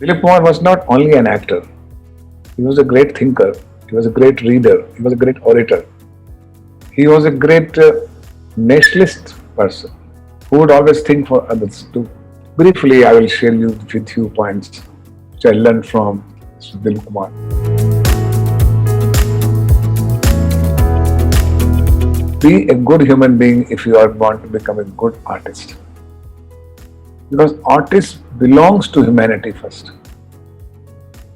Dilip Kumar was not only an actor, he was a great thinker, he was a great reader, he was a great orator, he was a great nationalist person who would always think for others too. Briefly, I will share you with few points which I learned from Mr. Dilip Kumar. Be a good human being if you are born to become a good artist. Because artist belongs to humanity first.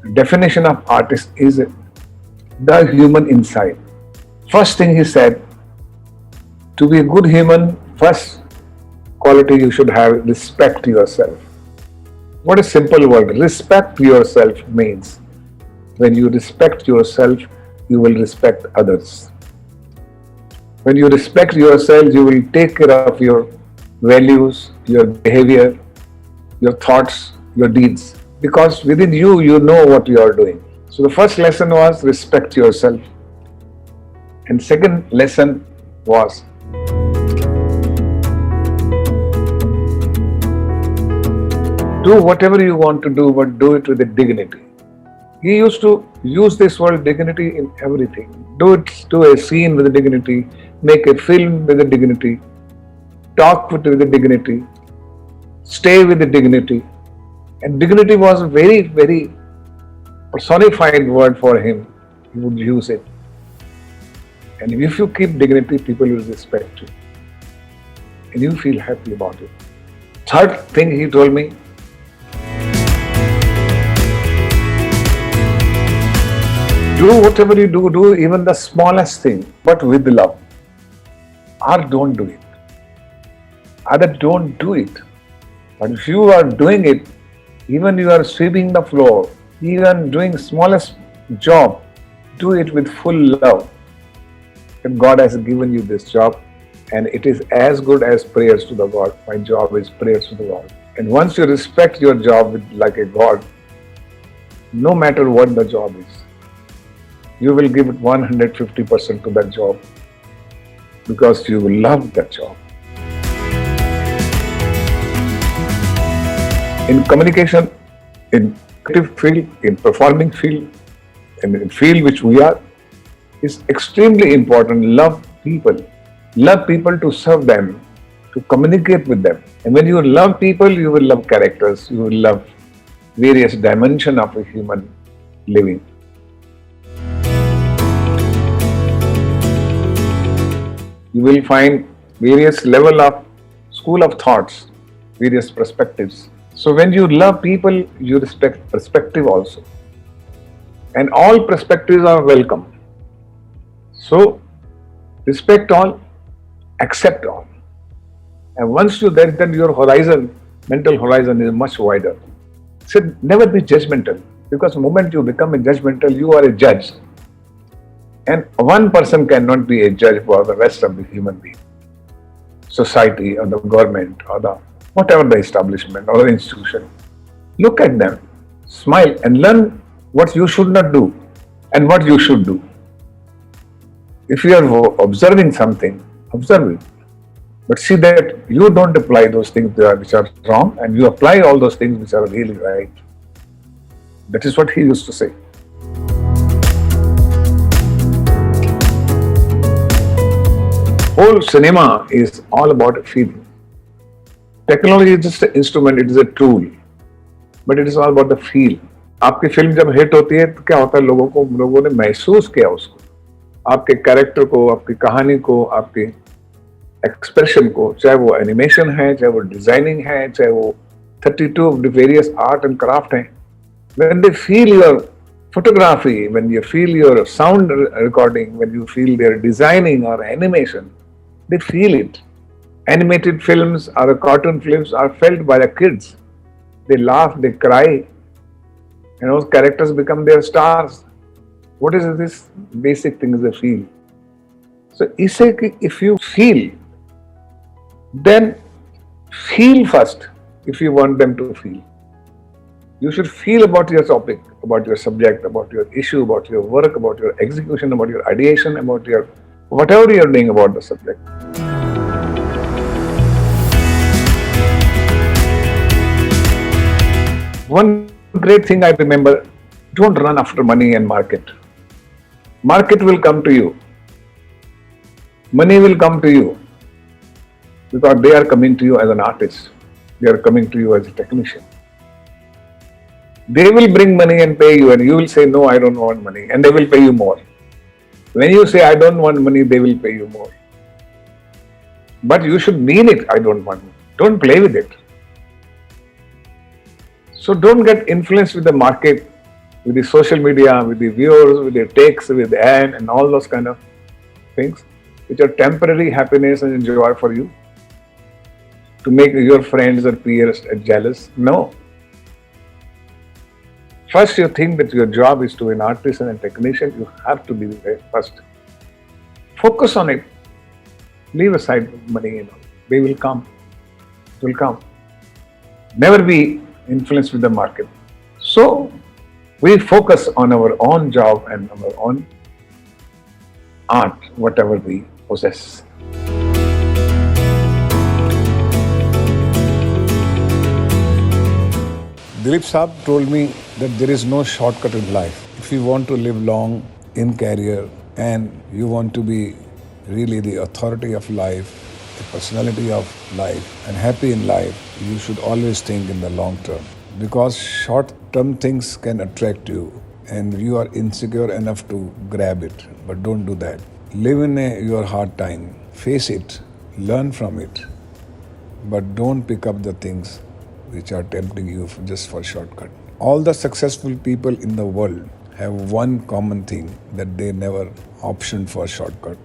The definition of artist is the human inside. First thing he said, to be a good human, first quality you should have respect yourself. What a simple word. Respect yourself means when you respect yourself, you will respect others. When you respect yourself, you will take care of your values, your behavior, your thoughts, your deeds. Because within you, you know what you are doing. So the first lesson was respect yourself. And second lesson was do whatever you want to do, but do it with a dignity. He used to use this word dignity in everything. Do a scene with a dignity, make a film with a dignity, talk with a dignity, stay with a dignity. And dignity was a very, very personified word for him. He would use it. And if you keep dignity, people will respect you. And you feel happy about it. Third thing he told me, do whatever you do even the smallest thing, but with love. Or don't do it. Either don't do it. But if you are doing it, even you are sweeping the floor, even doing smallest job, do it with full love. And God has given you this job, and it is as good as prayers to the God. My job is prayers to the God. And once you respect your job like a God, no matter what the job is, you will give it 150% to that job because you will love that job. In communication, in creative field, in performing field, and in field which we are, is extremely important. Love people to serve them, to communicate with them. And when you love people, you will love characters, you will love various dimensions of a human living. You will find various level of school of thoughts, various perspectives. So when you love people, you respect perspective also. And all perspectives are welcome. So respect all, accept all. And once you that, then your horizon, mental horizon is much wider. So never be judgmental, because the moment you become a judgmental, you are a judge. And one person cannot be a judge for the rest of the human being, society or the government or the whatever the establishment or the institution. Look at them, smile and learn what you should not do and what you should do. If you are observing something, observe it. But see that you don't apply those things which are wrong, and you apply all those things which are really right. That is what he used to say. Whole cinema is all about a feeling. Technology is just an instrument, it is a tool, but it is all about the feel. आपकी film जब hit होती है तो क्या होता है, लोगों ने महसूस किया उसको, आपके कैरेक्टर को, आपकी कहानी को, आपके एक्सप्रेशन को, चाहे वो एनिमेशन है, चाहे वो डिजाइनिंग है, चाहे वो 32 of the various art and craft हैं. When they feel your photography, when you feel your sound recording, when you feel their designing or animation, they feel it. Animated films or cartoon films are felt by the kids. They laugh, they cry, and those characters become their stars. What is this basic thing is they feel. So if you feel, then feel first if you want them to feel. You should feel about your topic, about your subject, about your issue, about your work, about your execution, about your ideation, about your whatever you are doing about the subject. One great thing I remember, don't run after money and market. Market will come to you. Money will come to you because they are coming to you as an artist. They are coming to you as a technician. They will bring money and pay you, and you will say, no, I don't want money, and they will pay you more. When you say, I don't want money, they will pay you more. But you should mean it, I don't want money. Don't play with it. So don't get influenced with the market, with the social media, with the viewers, with the takes, with the ad, and all those kind of things, which are temporary happiness and joy for you, to make your friends or peers jealous. No. First, you think that your job is to be an artist and a technician, you have to be there first. Focus on it. Leave aside money, They will come. It will come. Never be influenced with the market. So, we focus on our own job and our own art, whatever we possess. Dilip Saab told me that there is no shortcut in life. If you want to live long in career and you want to be really the authority of life, the personality of life and happy in life, you should always think in the long term. Because short-term things can attract you and you are insecure enough to grab it. But don't do that. Live in your hard time. Face it. Learn from it. But don't pick up the things which are tempting you just for shortcut. All the successful people in the world have one common thing, that they never optioned for shortcut,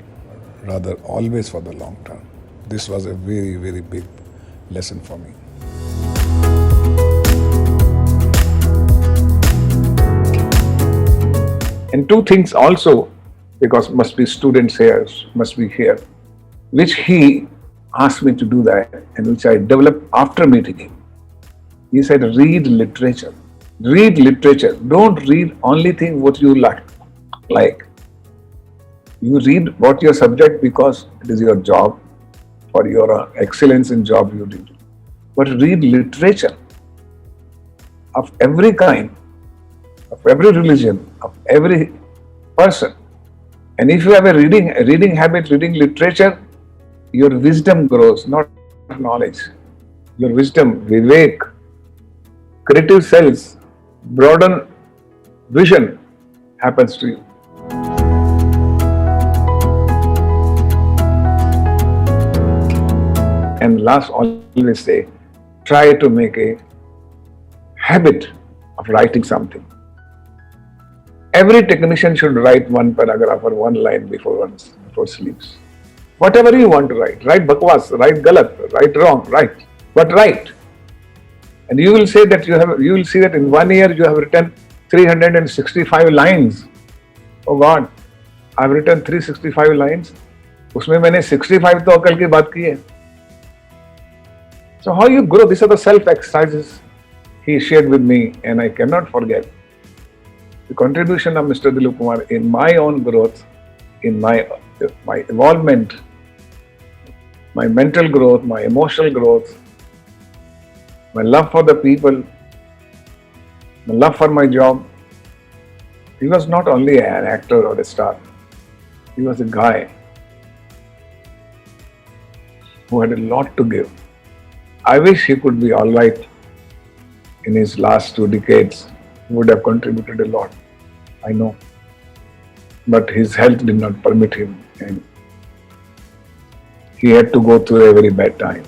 rather always for the long term. This was a very, very big lesson for me. And two things also, because must be students here, must be here, which he asked me to do that and which I developed after meeting him. He said, read literature. Read literature. Don't read only thing what you like. You read what your subject because it is your job, for your excellence in job you did. But read literature of every kind, of every religion, of every person. And if you have a reading habit, reading literature, your wisdom grows, not knowledge. Your wisdom, vivek, creative cells, broaden vision happens to you. And last, always say, try to make a habit of writing something. Every technician should write one paragraph or one line before sleeps. Whatever you want to write bakwas, write galat, write wrong, write, but write. And you will say that you will see that in 1 year you have written 365 lines. Oh God, I have written 365 lines. उसमें मैंने 65 तो अकल की बात की है. So how you grow? These are the self exercises he shared with me, and I cannot forget the contribution of Mr. Dilip Kumar in my own growth, in my involvement, my mental growth, my emotional growth, my love for the people, my love for my job. He was not only an actor or a star. He was a guy who had a lot to give. I wish he could be all right in his last 2 decades. He would have contributed a lot, I know. But his health did not permit him, and he had to go through a very bad time.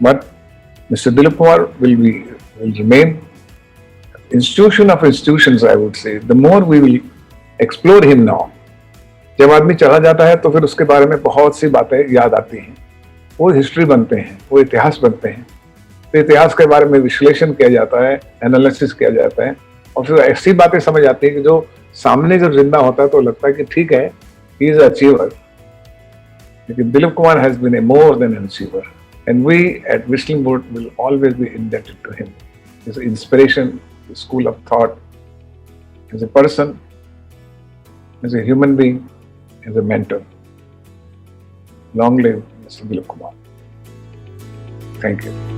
But Mr. Dilip Kumar will remain institution of institutions, I would say. The more we will explore him now, जब आदमी चला जाता है तो फिर उसके बारे में बहुत सी बातें याद आती हैं. वो हिस्ट्री बनते हैं, वो इतिहास बनते हैं. तो इतिहास के बारे में विश्लेषण किया जाता है, एनालिसिस किया जाता है, और फिर ऐसी बातें समझ आती है कि जो सामने जब जिंदा होता है तो लगता है कि ठीक है, ही इज अचीवर. लेकिन Dilip Kumar has been a more than an achiever, and we at Whistling Wood will always be indebted to him. His inspiration, his school of thought, as a person, as a human being, as a mentor. Long live Mr. Dilip Kumar. Thank you.